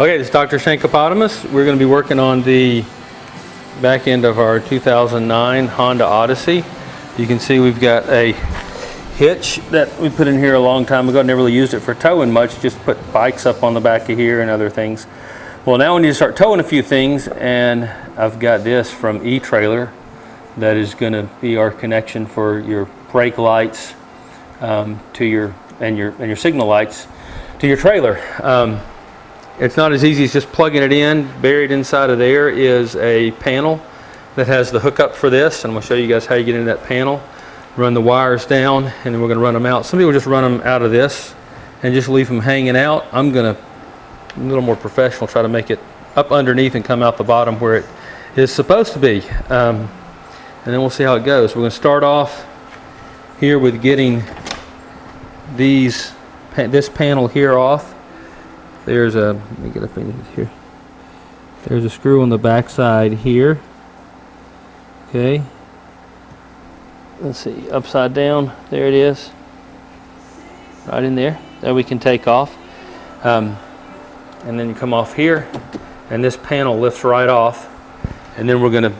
Okay, this is Dr. Shankopotamus. We're going to be working on the back end of our 2009 Honda Odyssey. You can see we've got a hitch that we put in here a long time ago. Never really used it for towing much, just put bikes up on the back of here and other things. Well, now we need to start towing a few things, and I've got this from E-Trailer that is going to be our connection for your brake lights to your signal lights to your trailer. It's not as easy as just plugging it in. Buried inside of there is a panel that has the hookup for this, and I'm going to show you guys how you get into that panel. Run the wires down, and then we're going to run them out. Some people just run them out of this and just leave them hanging out. I'm going to, a little more professional, try to make it up underneath and come out the bottom where it is supposed to be. And then we'll see how it goes. We're going to start off here with getting this panel here off. There's a, let me get up in here. There's a screw on the back side here. Okay. Let's see, upside down. There it is. Right in there. That we can take off. And then you come off here, and this panel lifts right off. And then we're going to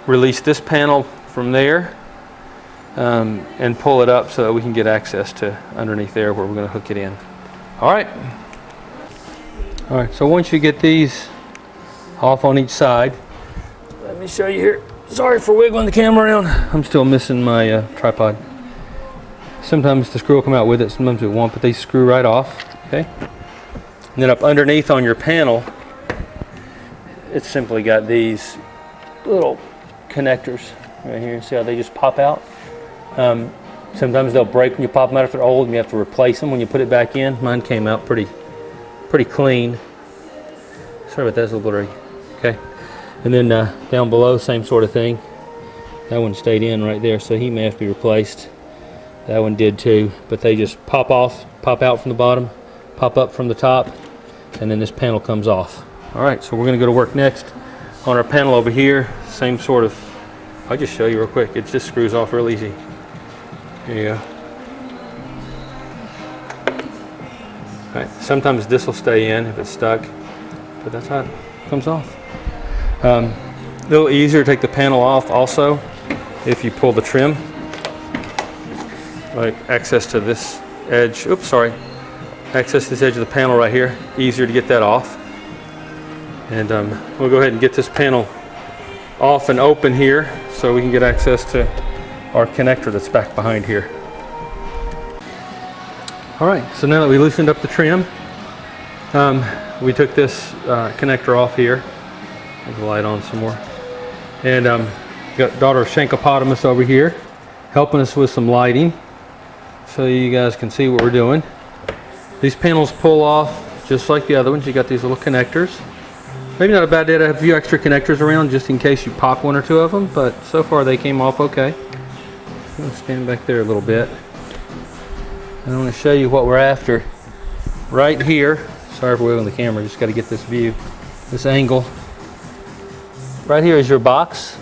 release this panel from there and pull it up so that we can get access to underneath there where we're going to hook it in. All right. All right, so once you get these off on each side, let me show you here. Sorry for wiggling the camera around. I'm still missing my tripod. Sometimes the screw will come out with it, sometimes it won't, but they screw right off, okay? And then up underneath on your panel, it's simply got these little connectors right here. See how they just pop out? Sometimes they'll break when you pop them out if they're old, and you have to replace them when you put it back in. Mine came out pretty clean. Sorry about that, it's a little blurry. Okay, and then down below, same sort of thing. That one stayed in right there, so he may have to be replaced. That one did too, but they just pop off, pop out from the bottom, pop up from the top, and then this panel comes off. All right, so we're going to go to work next on our panel over here. Same sort of, I'll just show you real quick. It just screws off real easy. There you go. All right, sometimes this will stay in if it's stuck, but that's how it comes off. A little easier to take the panel off also if you pull the trim. Like access to this edge, access to this edge of the panel right here, easier to get that off. And we'll go ahead and get this panel off and open here so we can get access to our connector that's back behind here. All right, so now that we loosened up the trim, we took this connector off here. There's the light on some more. And got daughter Shankopotamus over here helping us with some lighting so you guys can see what we're doing. These panels pull off just like the other ones. You got these little connectors. Maybe not a bad idea to have a few extra connectors around just in case you pop one or two of them, but so far they came off okay. I'm going to stand back there a little bit. I want to show you what we're after right here. Sorry for wiggling the camera, just got to get this view, this angle. Right here is your box,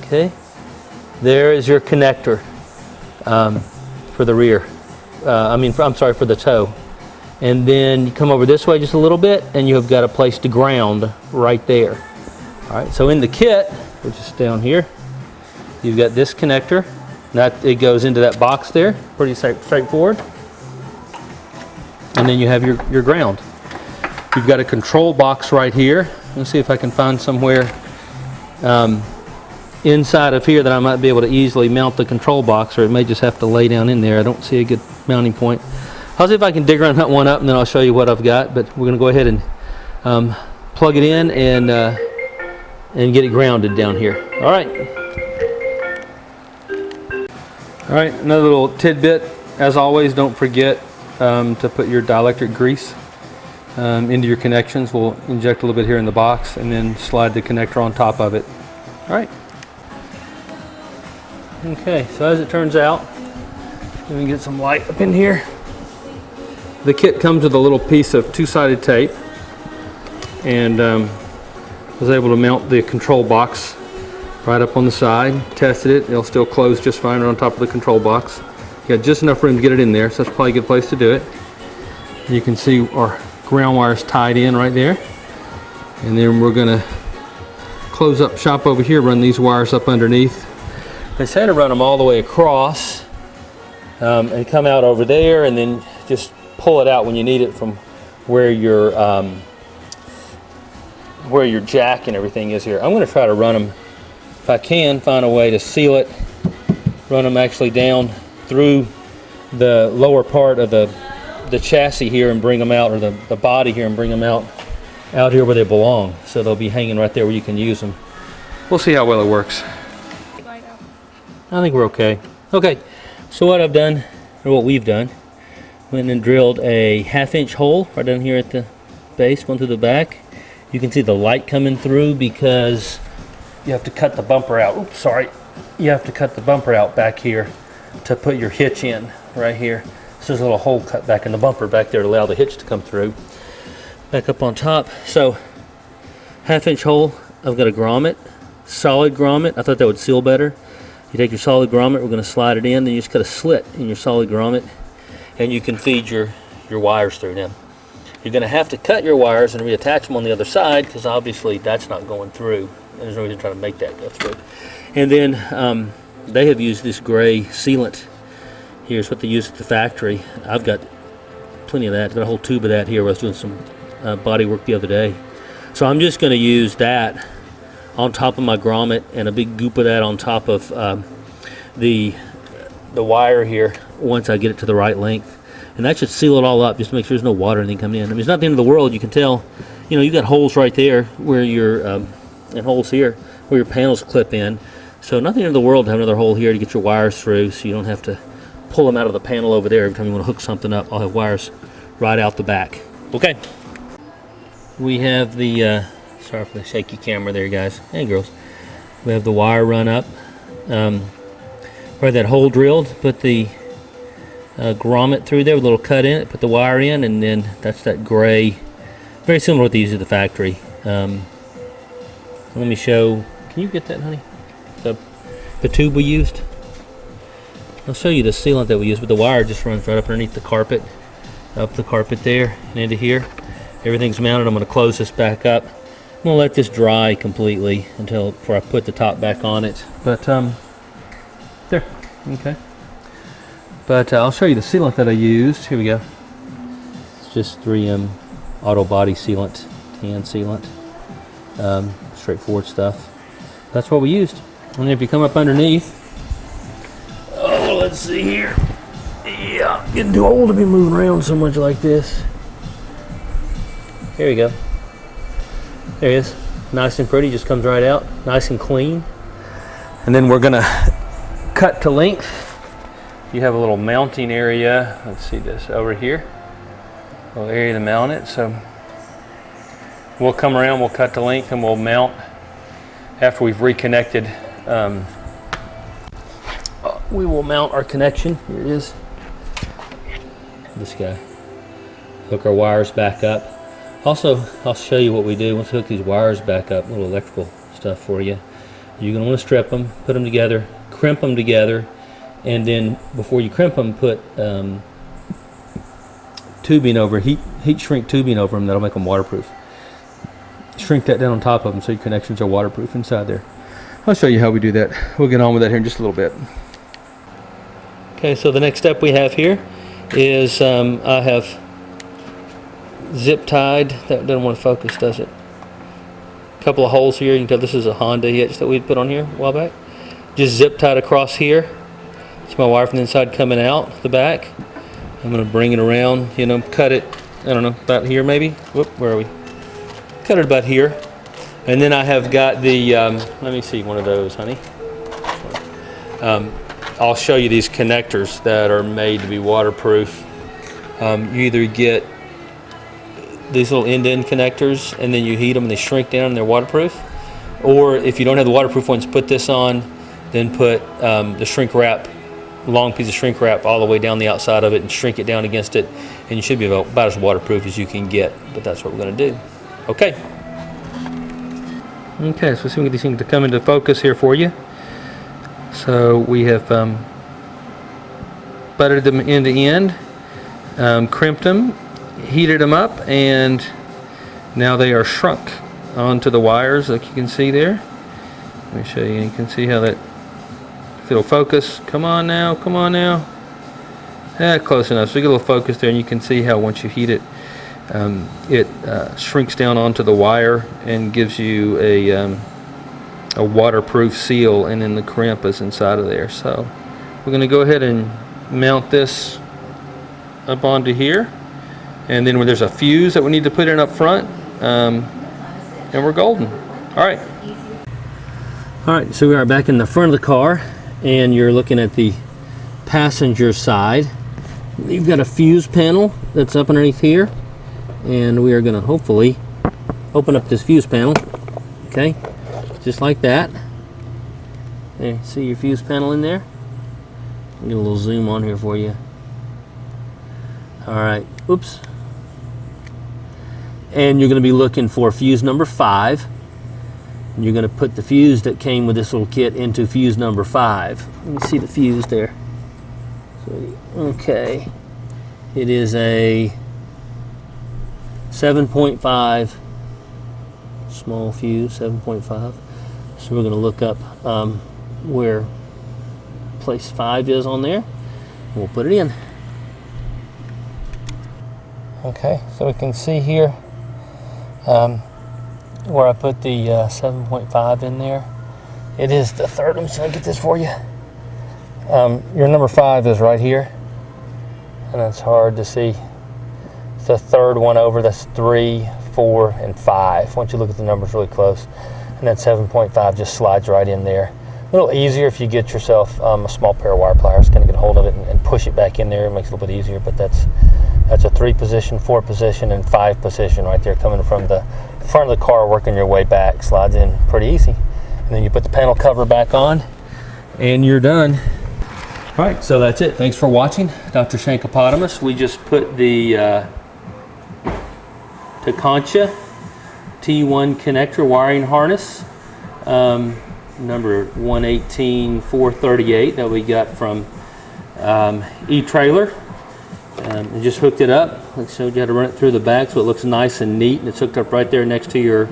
okay? There is your connector for the rear. I'm sorry, for the tow. And then you come over this way just a little bit, and you have got a place to ground right there. All right, so in the kit, which is down here, you've got this connector. It goes into that box there, pretty straightforward. And then you have your ground. You've got a control box right here. Let's see if I can find somewhere inside of here that I might be able to easily mount the control box, or it may just have to lay down in there. I don't see a good mounting point. I'll see if I can dig around that one up, and then I'll show you what I've got. But we're going to go ahead and plug it in and get it grounded down here. All right. All right, another little tidbit. As always, don't forget to put your dielectric grease into your connections. We'll inject a little bit here in the box and then slide the connector on top of it. All right. Okay, so as it turns out, let me get some light up in here. The kit comes with a little piece of two-sided tape, and was able to mount the control box right up on the side. Tested it, it'll still close just fine right on top of the control box. You got just enough room to get it in there, so that's probably a good place to do it. You can see our ground wires tied in right there. And then we're gonna close up shop over here, run these wires up underneath. They say to run them all the way across and come out over there, and then just pull it out when you need it from where your jack and everything is here. I'm going to try to run them, if I can find a way to seal it, run them actually down through the lower part of the chassis here and bring them out, or the body here, and bring them out here where they belong. So they'll be hanging right there where you can use them. We'll see how well it works. I think we're okay. Okay, so what I've done, or what we've done, went and drilled a 1/2-inch hole right down here at the base, going through the back. You can see the light coming through because you have to cut the bumper out. Oops, sorry. You have to cut the bumper out back here to put your hitch in right here. So there's a little hole cut back in the bumper back there to allow the hitch to come through. Back up on top. So 1/2-inch hole. I've got a grommet, solid grommet. I thought that would seal better. You take your solid grommet, we're going to slide it in, then you just cut a slit in your solid grommet, and you can feed your wires through them. You're going to have to cut your wires and reattach them on the other side, because obviously that's not going through, and there's no reason to try to make that go through. And then they have used this gray sealant. Here's what they use at the factory. I've got plenty of that. I've got a whole tube of that here where I was doing some body work the other day. So I'm just going to use that on top of my grommet, and a big goop of that on top of the wire here once I get it to the right length. And that should seal it all up, just to make sure there's no water or anything coming in. I mean, it's not the end of the world. You can tell, you know, you've got holes right there where your and holes here where your panels clip in. So not the end of the world to have another hole here to get your wires through, so you don't have to pull them out of the panel over there every time you want to hook something up. I'll have wires right out the back. Okay. We have the sorry for the shaky camera there, guys and girls. We have the wire run up, where that hole drilled. Put the grommet through there with a little cut in it. Put the wire in, and then that's that gray, very similar to what they use at the factory. Let me show. Can you get that, honey? The tube we used. I'll show you the sealant that we used, but the wire just runs right up underneath the carpet, up the carpet there and into here. Everything's mounted. I'm going to close this back up. I'm going to let this dry completely before I put the top back on it. But there, okay. But I'll show you the sealant that I used. Here we go. It's just 3M auto body sealant, tan sealant, straightforward stuff. That's what we used. And if you come up underneath, oh, let's see here. Yeah, getting too old to be moving around so much like this. Here we go. There it is. Nice and pretty, just comes right out. Nice and clean. And then we're gonna cut to length. You have a little mounting area. Let's see this over here. A little area to mount it. So we'll come around, we'll cut to length, and we'll mount after we've reconnected. We will mount our connection. Here it is. This guy. Hook our wires back up. Also, I'll show you what we do once we hook these wires back up. A little electrical stuff for you. You're going to want to strip them, put them together, crimp them together, and then before you crimp them, put tubing over, heat shrink tubing over them that'll make them waterproof. Shrink that down on top of them so your connections are waterproof inside there. I'll show you how we do that. We'll get on with that here in just a little bit. Okay, so the next step we have here is I have zip tied. That doesn't want to focus, does it? A couple of holes here. You can tell this is a Honda hitch that we put on here a while back. Just zip tied across here. It's my wire from the inside coming out the back. I'm going to bring it around, you know, cut it, I don't know, about here maybe. Whoop, where are we? Cut it about here. And then I have got the, let me see one of those, honey. I'll show you these connectors that are made to be waterproof. You either get these little end-to-end connectors and then you heat them and they shrink down and they're waterproof. Or if you don't have the waterproof ones, put this on, then put the shrink wrap, long piece of shrink wrap all the way down the outside of it and shrink it down against it, and you should be about as waterproof as you can get. But that's what we're going to do. Okay. Okay, so let's see if we can get these things to come into focus here for you. So we have butted them end to end, crimped them, heated them up, and now they are shrunk onto the wires, like you can see there. Let me show you. You can see how that, if it'll focus. Come on now, come on now. Close enough. So you get a little focus there, and you can see how once you heat it, it shrinks down onto the wire and gives you a waterproof seal, and then the crimp is inside of there. So we're going to go ahead and mount this up onto here, and then there's a fuse that we need to put in up front, and we're golden. All right, so we are back in the front of the car, and you're looking at the passenger side. You've got a fuse panel that's up underneath here, and we are going to hopefully open up this fuse panel. Okay, just like that. There, see your fuse panel in there? I'll get a little zoom on here for you. All right, oops. And you're going to be looking for fuse number 5. And you're going to put the fuse that came with this little kit into fuse number 5. Let me see the fuse there. Okay, it is a 7.5 small fuse, 7.5. So we're going to look up where place 5 is on there. We'll put it in. Okay, so we can see here where I put the 7.5 in there. It is the third. I'm just going to get this for you. Your number 5 is right here, and it's hard to see. It's the third one over. That's 3, 4, and 5. Once you look at the numbers really close, and then 7.5 just slides right in there. A little easier if you get yourself a small pair of wire pliers, kind of get a hold of it and push it back in there. It makes it a little bit easier, but that's a 3 position, 4 position, and 5 position right there, coming from the front of the car, working your way back. Slides in pretty easy. And then you put the panel cover back on, and you're done. All right, so that's it. Thanks for watching, Dr. Shankopotamus. We just put the Tekonsha T1 connector wiring harness, number 118438 that we got from E-Trailer. And just hooked it up. I showed you how to run it through the back so it looks nice and neat, and it's hooked up right there next to your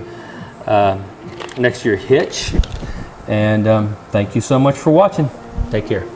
hitch. And thank you so much for watching. Take care.